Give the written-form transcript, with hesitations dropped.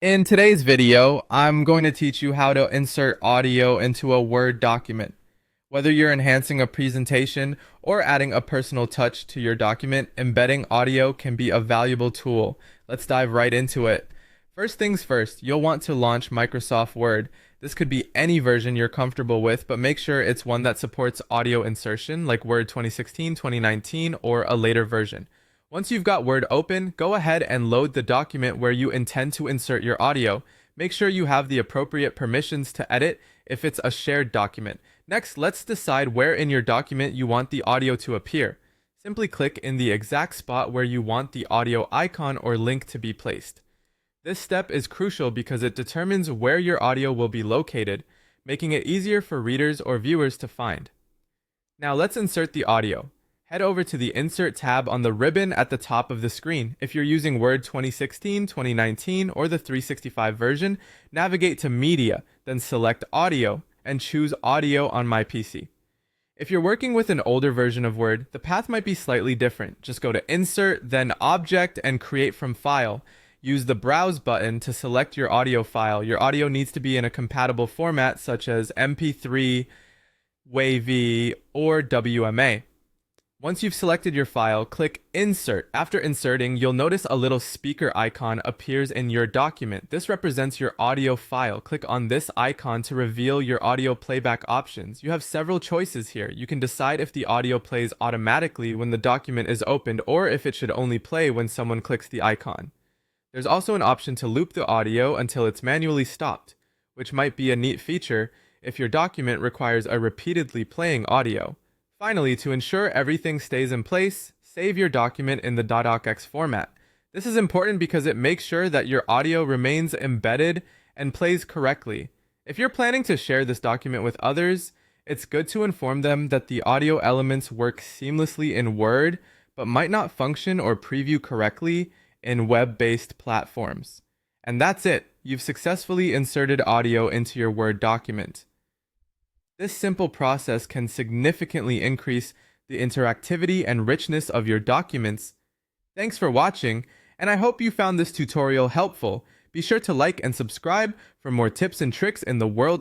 In today's video, I'm going to teach you how to insert audio into a Word document. Whether you're enhancing a presentation or adding a personal touch to your document, embedding audio can be a valuable tool. Let's dive right into it. First things first, you'll want to launch Microsoft Word. This could be any version you're comfortable with, but make sure it's one that supports audio insertion like Word 2016, 2019, or a later version. Once you've got Word open, go ahead and load the document where you intend to insert your audio. Make sure you have the appropriate permissions to edit if it's a shared document. Next, let's decide where in your document you want the audio to appear. Simply click in the exact spot where you want the audio icon or link to be placed. This step is crucial because it determines where your audio will be located, making it easier for readers or viewers to find. Now let's insert the audio. Head over to the Insert tab on the ribbon at the top of the screen. If you're using Word 2016, 2019, or the 365 version, navigate to Media, then select Audio, and choose Audio on my PC. If you're working with an older version of Word, the path might be slightly different. Just go to Insert, then Object, and Create from File. Use the Browse button to select your audio file. Your audio needs to be in a compatible format such as MP3, WAV, or WMA. Once you've selected your file, click Insert. After inserting, you'll notice a little speaker icon appears in your document. This represents your audio file. Click on this icon to reveal your audio playback options. You have several choices here. You can decide if the audio plays automatically when the document is opened or if it should only play when someone clicks the icon. There's also an option to loop the audio until it's manually stopped, which might be a neat feature if your document requires a repeatedly playing audio. Finally, to ensure everything stays in place, save your document in the .docx format. This is important because it makes sure that your audio remains embedded and plays correctly. If you're planning to share this document with others, it's good to inform them that the audio elements work seamlessly in Word, but might not function or preview correctly in web-based platforms. And that's it. You've successfully inserted audio into your Word document. This simple process can significantly increase the interactivity and richness of your documents. Thanks for watching, and I hope you found this tutorial helpful. Be sure to like and subscribe for more tips and tricks in the world